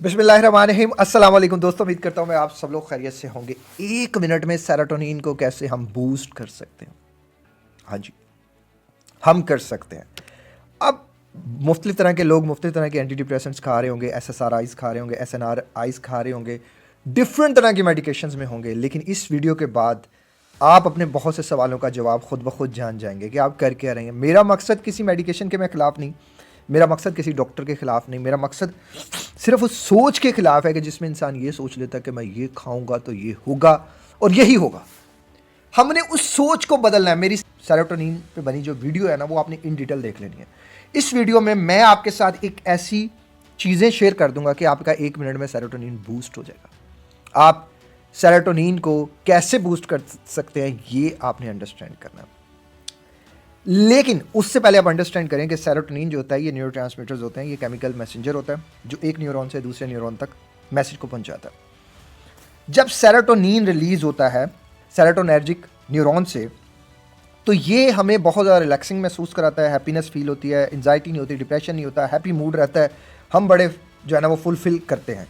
बिस्मिल्लाहिर्रहमानिर्रहीम। अस्सलाम वालेकुम दोस्तों, उम्मीद करता हूँ मैं आप सब लोग खैरियत से होंगे। एक मिनट में सेरोटोनिन को कैसे हम बूस्ट कर सकते हैं? हाँ जी, हम कर सकते हैं। अब मुख्तलिफ तरह के लोग मुख्तलिफ तरह के एंटी डिप्रेसेंट्स खा रहे होंगे, SSRIs खा रहे होंगे, SNRIs खा रहे होंगे, डिफरेंट तरह की मेडिकेशंस में होंगे। लेकिन इस वीडियो के बाद आप अपने बहुत से सवालों का जवाब खुद ब खुद जान जाएंगे कि आप कर क्या रहे हैं। मेरा मकसद किसी मेडिकेशन के मैं ख़िलाफ़ नहीं, मेरा मकसद किसी डॉक्टर के ख़िलाफ़ नहीं, मेरा मकसद सिर्फ उस सोच के ख़िलाफ़ है कि जिसमें इंसान ये सोच लेता है कि मैं ये खाऊंगा तो ये होगा और यही होगा। हमने उस सोच को बदलना है। मेरी सेरोटोनिन पे बनी जो वीडियो है ना, वो आपने इन डिटेल देख लेनी है। इस वीडियो में मैं आपके साथ एक ऐसी चीज़ें शेयर कर दूंगा कि आपका एक मिनट में सेरोटोनिन बूस्ट हो जाएगा। आप सेरोटोनिन को कैसे बूस्ट कर सकते हैं ये आपने अंडरस्टैंड करना है। लेकिन उससे पहले आप अंडरस्टैंड करें कि सेरोटोनिन जो होता है ये न्यूरोट्रांसमीटर्स होते हैं, ये केमिकल मैसेंजर होता है जो एक न्यूरॉन से दूसरे न्यूरॉन तक मैसेज को पहुंचाता है। जब सेरोटोनिन रिलीज होता है सेरोटोनर्जिक न्यूरॉन से, तो ये हमें बहुत ज़्यादा रिलैक्सिंग महसूस कराता है, हैप्पीनेस फील होती है, एंजाइटी नहीं होती, डिप्रेशन नहीं होता, हैप्पी मूड रहता है, हम बड़े जो है ना वो फुलफिल करते हैं।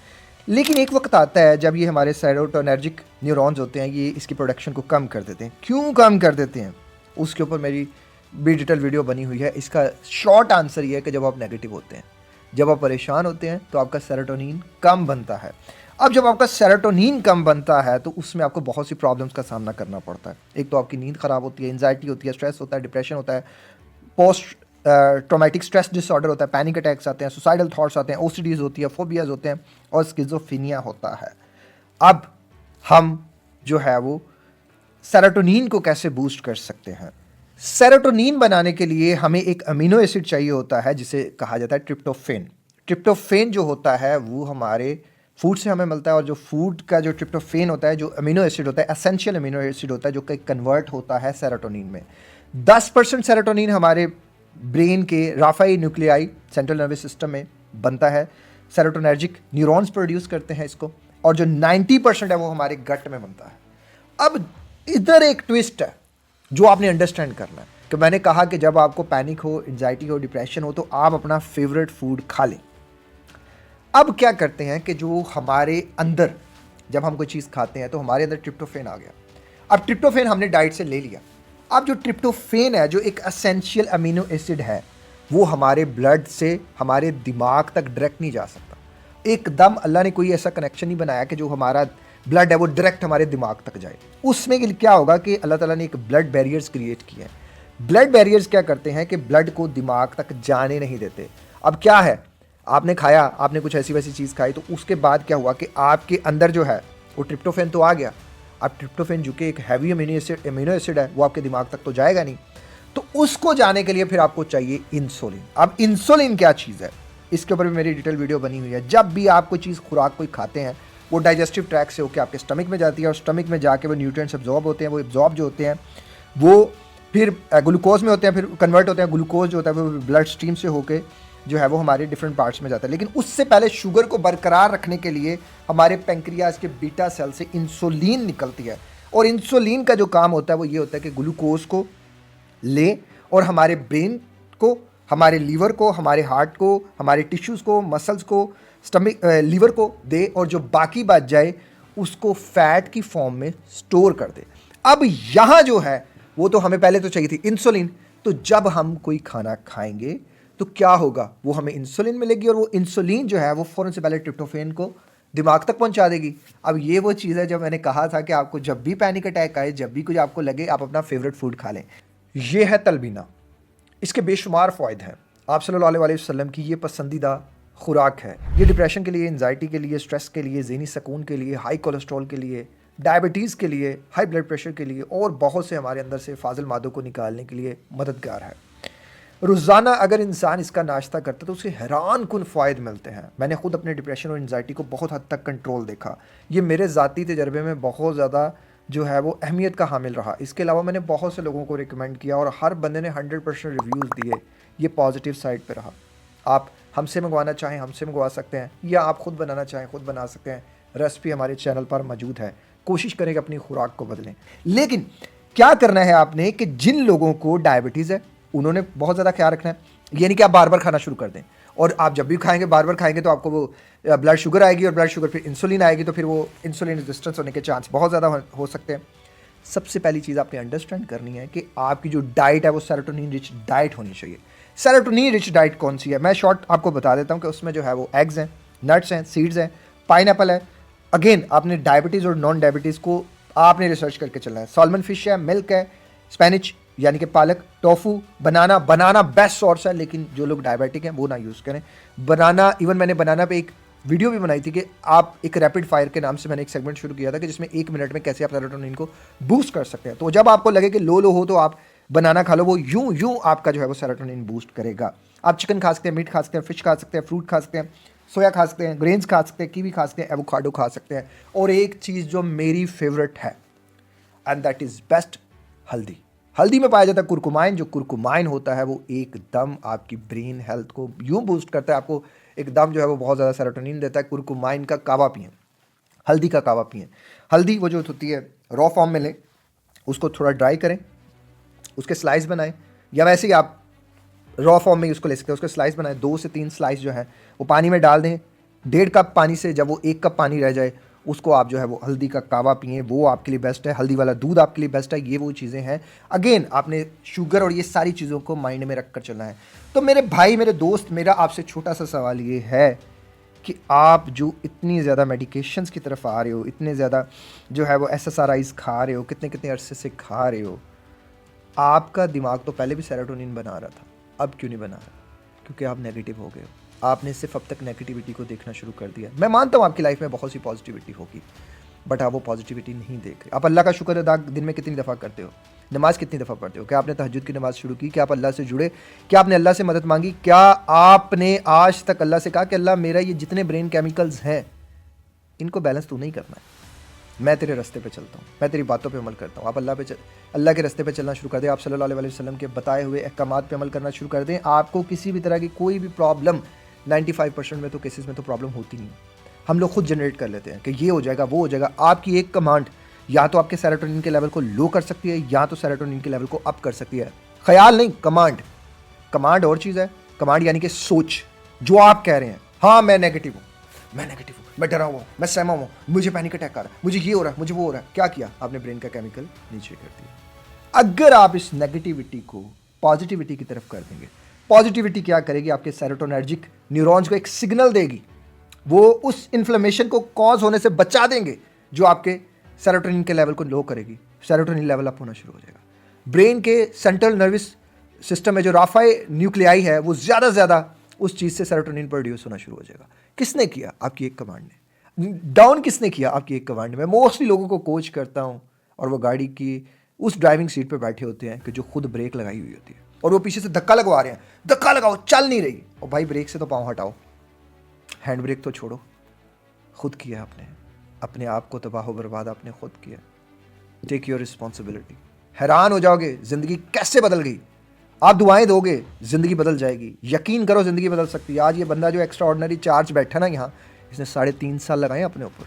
लेकिन एक वक्त आता है जब ये हमारे सेरोटोनर्जिक न्यूरॉन्स होते हैं, ये इसकी प्रोडक्शन को कम कर देते हैं। क्यों कम कर देते हैं, उसके ऊपर मेरी भी डिटेल वीडियो बनी हुई है। इसका शॉर्ट आंसर ये है कि जब आप नेगेटिव होते हैं, जब आप परेशान होते हैं, तो आपका सेरोटोनिन कम बनता है। अब जब आपका सेरोटोनिन कम बनता है तो उसमें आपको बहुत सी प्रॉब्लम्स का सामना करना पड़ता है। एक तो आपकी नींद ख़राब होती है, एंजाइटी होती है, स्ट्रेस होता है, डिप्रेशन होता है, पोस्ट ट्रॉमेटिक स्ट्रेस डिसऑर्डर होता है, पैनिक अटैक्स आते हैं, सुसाइडल थॉट्स आते हैं, ओसीडीज होती है, फोबियाज होते हैं और स्किज़ोफ्रेनिया होता है। अब हम जो है वो सेरोटोनिन को कैसे बूस्ट कर सकते हैं? सेरोटोनिन बनाने के लिए हमें एक अमीनो एसिड चाहिए होता है जिसे कहा जाता है ट्रिप्टोफेन। ट्रिप्टोफेन जो होता है वो हमारे फूड से हमें मिलता है, और जो फूड का जो ट्रिप्टोफेन होता है, जो अमीनो एसिड होता है, एसेंशियल अमीनो एसिड होता है, जो कि कन्वर्ट होता है सेरोटोनिन में। 10% सेरोटोनिन हमारे ब्रेन के राफाई न्यूक्लियाई सेंट्रल नर्वस सिस्टम में बनता है। सेरोटोनर्जिक न्यूरॉन्स प्रोड्यूस करते हैं इसको, और जो 90% है वो हमारे गट में बनता है। अब इधर एक ट्विस्ट है जो आपने अंडरस्टैंड करना है कि मैंने कहा कि जब आपको पैनिक हो, एंजाइटी हो, डिप्रेशन हो, तो आप अपना फेवरेट फूड खा लें। अब क्या करते हैं कि जो हमारे अंदर जब हम कोई चीज़ खाते हैं तो हमारे अंदर ट्रिप्टोफेन आ गया। अब ट्रिप्टोफेन हमने डाइट से ले लिया। अब जो ट्रिप्टोफेन है, जो एक एसेंशियल अमीनो एसिड है, वो हमारे ब्लड से हमारे दिमाग तक डायरेक्ट नहीं जा सकता। एकदम अल्लाह ने कोई ऐसा कनेक्शन नहीं बनाया कि जो हमारा ब्लड है वो डायरेक्ट हमारे दिमाग तक जाए। उसमें क्या होगा कि अल्लाह ताला ने एक ब्लड बैरियर्स क्रिएट किए हैं। ब्लड बैरियर्स क्या करते हैं कि ब्लड को दिमाग तक जाने नहीं देते। अब क्या है, आपने खाया, आपने कुछ ऐसी वैसी चीज़ खाई, तो उसके बाद क्या हुआ कि आपके अंदर जो है वो ट्रिप्टोफेन तो आ गया। अब ट्रिप्टोफेन जो कि एक हैवी अमीनो एसिड है, वो आपके दिमाग तक तो जाएगा नहीं। तो उसको जाने के लिए फिर आपको चाहिए इंसुलिन। अब इंसुलिन क्या चीज़ है, इसके ऊपर भी मेरी डिटेल वीडियो बनी हुई है। जब भी आप कोई चीज़ खुराक कोई खाते हैं, वो डाइजेस्टिव ट्रैक से होकर आपके स्टमक में जाती है, और स्टमक में जाके वो न्यूट्रिएंट्स एब्जॉर्ब होते हैं। वो एब्जॉर्ब जो होते हैं वो फिर ग्लूकोज में होते हैं, फिर कन्वर्ट होते हैं। ग्लूकोज जो होता है वो ब्लड स्ट्रीम से होके जो है वो हमारे डिफरेंट पार्ट्स में जाता है। लेकिन उससे पहले शुगर को बरकरार रखने के लिए हमारे पेंक्रियाज के बीटा सेल से इंसुलिन निकलती है, और इंसुलिन का जो काम होता है वो ये होता है कि ग्लूकोज को ले और हमारे ब्रेन को, हमारे लीवर को, हमारे हार्ट को, हमारे टिश्यूज़ को, मसल्स को, स्टमक लीवर को दे, और जो बाकी बच जाए उसको फैट की फॉर्म में स्टोर कर दे। अब यहाँ जो है वो तो हमें पहले तो चाहिए थी इंसुलिन। तो जब हम कोई खाना खाएंगे तो क्या होगा, वो हमें इंसुलिन मिलेगी, और वो इंसुलिन जो है वो फ़ौरन से पहले ट्रिप्टोफेन को दिमाग तक पहुंचा देगी। अब ये वो चीज़ है जब मैंने कहा था कि आपको जब भी पैनिक अटैक आए, जब भी कुछ आपको लगे, आप अपना फेवरेट फूड खा लें। ये है तलबीना। इसके बेशुमार फ़ायदे हैं। आप सल्लल्लाहु अलैहि वसल्लम की ये पसंदीदा खुराक है। ये डिप्रेशन के लिए, एंजाइटी के लिए, स्ट्रेस के लिए, ज़हनी सुकून के लिए, हाई कोलेस्ट्रॉल के लिए, डायबिटीज़ के लिए, हाई ब्लड प्रेशर के लिए, और बहुत से हमारे अंदर से फाजिल मादों को निकालने के लिए मददगार है। रोज़ाना अगर इंसान इसका नाश्ता करता है तो उसे हैरान कुन फ़ायदे मिलते हैं। मैंने ख़ुद अपने डिप्रेशन और एंजाइटी को बहुत हद तक कंट्रोल देखा। ये मेरे ज़ाती तजर्बे में बहुत ज़्यादा जो है वो अहमियत का हामिल रहा। इसके अलावा मैंने बहुत से लोगों को रिकमेंड किया, और हर बंदे ने 100% रिव्यूज़ दिए। ये पॉजिटिव साइड पे रहा। आप हमसे मंगवाना चाहें हमसे मंगवा सकते हैं, या आप ख़ुद बनाना चाहें ख़ुद बना सकते हैं। रेसिपी हमारे चैनल पर मौजूद है। कोशिश करें कि अपनी खुराक को बदलें। लेकिन क्या करना है आपने कि जिन लोगों को डायबिटीज़ है उन्होंने बहुत ज़्यादा ख्याल रखना है। ये नहीं कि आप बार बार खाना शुरू कर दें, और आप जब भी खाएंगे बार बार खाएंगे तो आपको वो ब्लड शुगर आएगी और ब्लड शुगर फिर इंसुलिन आएगी, तो फिर वो इंसुलिन रेजिस्टेंस होने के चांस बहुत ज़्यादा हो सकते हैं। सबसे पहली चीज़ आपने अंडरस्टैंड करनी है कि आपकी जो डाइट है वो सेरोटोनिन रिच डाइट होनी चाहिए। सेरोटोनिन रिच डाइट कौन सी है, मैं शॉर्ट आपको बता देता हूँ कि उसमें जो है वो एग्स हैं, नट्स हैं, सीड्स हैं, पाइनएप्पल है। अगेन आपने डायबिटीज़ और नॉन डायबिटीज़ को आपने रिसर्च करके चलना है। सॉल्मन फिश है, मिल्क है, स्पेनिच यानी कि पालक, टोफू, बनाना बेस्ट सोर्स है, लेकिन जो लोग डायबिटिक हैं वो ना यूज़ करें बनाना। इवन मैंने बनाना पे एक वीडियो भी बनाई थी कि आप एक रैपिड फायर के नाम से मैंने एक सेगमेंट शुरू किया था कि जिसमें 1 मिनट में कैसे आप सेरोटोनिन को बूस्ट कर सकते हैं। तो जब आपको लगे कि लो हो तो आप बनाना खा लो, वो यूं आपका जो है वो सेरोटोनिन बूस्ट करेगा। आप चिकन खा सकते हैं, मीट खा सकते हैं, फिश खा सकते हैं, फ्रूट खा सकते हैं, सोया खा सकते हैं, ग्रेन्स खा सकते हैं, कीवी खा सकते हैं, एवोकाडो खा सकते हैं। और एक चीज़ जो मेरी फेवरेट है एंड दैट इज़ बेस्ट, हल्दी। हल्दी में पाया जाता है कुरकुमाइन। जो कुरकुमाइन होता है वो एकदम आपकी ब्रेन हेल्थ को यूं बूस्ट करता है, आपको एकदम जो है वो बहुत ज़्यादा सेरोटोनिन देता है। कुरकुमाइन का कावा पिएं, हल्दी का कावा पिएं। हल्दी वो जो होती है रॉ फॉर्म में लें, उसको थोड़ा ड्राई करें, उसके स्लाइस बनाएं, या वैसे ही आप रॉ फॉर्म में उसको ले सकते हैं। उसके स्लाइस बनाएं, 2 से 3 स्लाइस जो है वो पानी में डाल दें। 1.5 कप पानी से जब वो 1 कप पानी रह जाए उसको आप जो है वो हल्दी का कावा पिएं, वो आपके लिए बेस्ट है। हल्दी वाला दूध आपके लिए बेस्ट है। ये वो चीज़ें हैं। अगेन आपने शुगर और ये सारी चीज़ों को माइंड में रख कर चलना है। तो मेरे भाई, मेरे दोस्त, मेरा आपसे छोटा सा सवाल ये है कि आप जो इतनी ज़्यादा मेडिकेशंस की तरफ आ रहे हो, इतने ज़्यादा जो है वो SSRIs खा रहे हो, कितने कितने अरसे से खा रहे हो, आपका दिमाग तो पहले भी सेरोटोनिन बना रहा था, अब क्यों नहीं बना रहा? क्योंकि आप नेगेटिव हो गए हो। आपने सिर्फ अब तक नेगेटिविटी को देखना शुरू कर दिया। मैं मानता हूँ आपकी लाइफ में बहुत सी पॉजिटिविटी होगी, बट आप वो पॉजिटिविटी नहीं देख रहे। आप अल्लाह का शुक्र अदा दिन में कितनी दफ़ा करते हो? नमाज कितनी दफ़ा पढ़ते हो? क्या आपने तहज्जुद की नमाज शुरू की? क्या आप अल्लाह से जुड़े? क्या आपने अल्लाह से मदद मांगी? क्या आपने आज तक अल्लाह से कहा कि अल्लाह मेरा ये जितने ब्रेन केमिकल्स हैं इनको बैलेंस तू नहीं करना है, मैं तेरे रास्ते पे चलता हूँ, मैं तेरी बातों पे अमल करता हूँ। आप अल्लाह के रास्ते पे चलना शुरू कर दें। आप सल्लल्लाहु अलैहि वसल्लम के बताए हुए अहकामात पे अमल करना शुरू कर दें। आपको किसी भी तरह की कोई भी प्रॉब्लम, 95% में तो केसेस में तो प्रॉब्लम होती नहीं। हम लोग खुद जनरेट कर लेते हैं कि ये हो जाएगा, वो हो जाएगा। आपकी एक कमांड या तो आपके सेरोटोनिन के लेवल को लो कर सकती है या तो सेरोटोनिन के लेवल को अप कर सकती है। ख्याल नहीं, कमांड। कमांड और चीज़ है। कमांड यानी कि सोच, जो आप कह रहे हैं, हाँ मैं नेगेटिव हूँ, मैं नेगेटिव हूँ, मैं डरा हुआ हूँ, मैं सहमा हूँ, मुझे पैनिक अटैक आ रहा है, मुझे ये हो रहा है, मुझे वो हो रहा है। क्या किया आपने? ब्रेन का केमिकल नीचे कर दिया। अगर आप इस नेगेटिविटी को पॉजिटिविटी की तरफ कर देंगे, पॉजिटिविटी क्या करेगी? आपके सेरोटोनर्जिक न्यूरॉन्स को एक सिग्नल देगी, वो उस इन्फ्लेमेशन को कॉज होने से बचा देंगे जो आपके सेरोटोनिन के लेवल को लो करेगी। सेरोटोनिन लेवल अप होना शुरू हो जाएगा। ब्रेन के सेंट्रल नर्वस सिस्टम में जो राफाई न्यूक्लियाई है वो ज़्यादा से ज़्यादा उस चीज़ से सेरोटोनिन प्रोड्यूस होना शुरू हो जाएगा। किसने किया? आपकी एक कमांड ने। डाउन किसने किया? आपकी एक कमांड ने। मैं मोस्टली लोगों को कोच करता हूँ और वो गाड़ी की उस ड्राइविंग सीट पे बैठे होते हैं कि जो खुद ब्रेक लगाई हुई होती है और वो पीछे से धक्का लगवा रहे हैं, धक्का लगाओ, चल नहीं रही। और भाई ब्रेक से तो पाँव हटाओ, हैंड ब्रेक तो छोड़ो। खुद किया आपने, अपने आप को तबाह बर्बाद आपने खुद किया। Take your responsibility. हैरान हो जाओगे ज़िंदगी कैसे बदल गई। आप दुआएं दोगे, ज़िंदगी बदल जाएगी। यकीन करो ज़िंदगी बदल सकती है। आज ये बंदा जो एक्स्ट्रा ऑर्डिनरी चार्ज बैठा ना यहाँ, इसने 3.5 साल लगाए अपने ऊपर,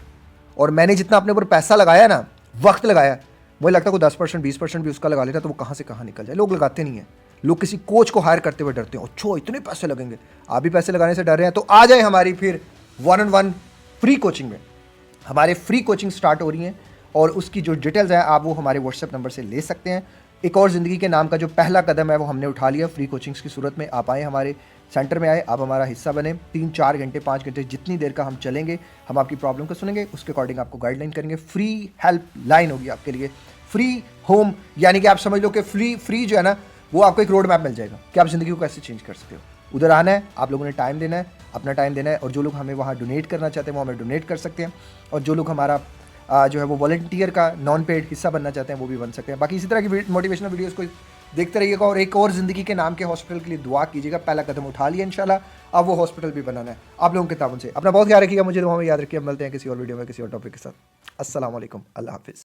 और मैंने जितना अपने ऊपर पैसा लगाया ना, वक्त लगाया, मुझे लगता है कोई 10% 20% भी उसका लगा लेता तो वो कहाँ से कहाँ निकल जाए। लोग लगाते नहीं हैं। लोग किसी कोच को हायर करते हुए डरते हैं, अच्छा इतने पैसे लगेंगे। आप भी पैसे लगाने से डर रहे हैं तो आ जाए हमारी फिर 1-on-1 फ्री कोचिंग में। हमारे फ्री कोचिंग स्टार्ट हो रही हैं और उसकी जो डिटेल्स हैं आप वो हमारे व्हाट्सएप नंबर से ले सकते हैं। एक और ज़िंदगी के नाम का जो पहला कदम है वो हमने उठा लिया फ्री कोचिंग्स की सूरत में। आप आए, हमारे सेंटर में आए, आप हमारा हिस्सा बने। 3-4 घंटे 5 घंटे जितनी देर का हम चलेंगे, हम आपकी प्रॉब्लम को सुनेंगे, उसके अकॉर्डिंग आपको गाइडलाइन करेंगे। फ्री हेल्प लाइन होगी आपके लिए, फ्री होम, यानी कि आप समझ लो कि फ्री जो है ना वो आपको एक रोड मैप मिल जाएगा कि आप ज़िंदगी को कैसे चेंज कर सकते हो। उधर आना है, आप लोगों ने टाइम देना है, अपना टाइम देना है, और जो लोग हमें वहाँ डोनेट करना चाहते हैं वो हमें डोनेट कर सकते हैं, और जो लोग हमारा जो है वो वॉलंटियर का नॉन पेड हिस्सा बनना चाहते हैं वो भी बन सकते हैं। बाकी इसी तरह की मोटिवेशनल वीडियोस को देखते रहिएगा और एक और ज़िंदगी के नाम के हॉस्पिटल के लिए दुआ कीजिएगा। पहला कदम उठा लिया इंशाल्लाह, अब वो हॉस्पिटल भी बनाना है आप लोगों के ताबन से। अपना बहुत ख्याल रखिएगा, मुझे दुआ में याद रखिए। मिलते हैं किसी और वीडियो में किसी और टॉपिक के साथ। अस्सलाम वालेकुम, अल्लाह हाफिज़।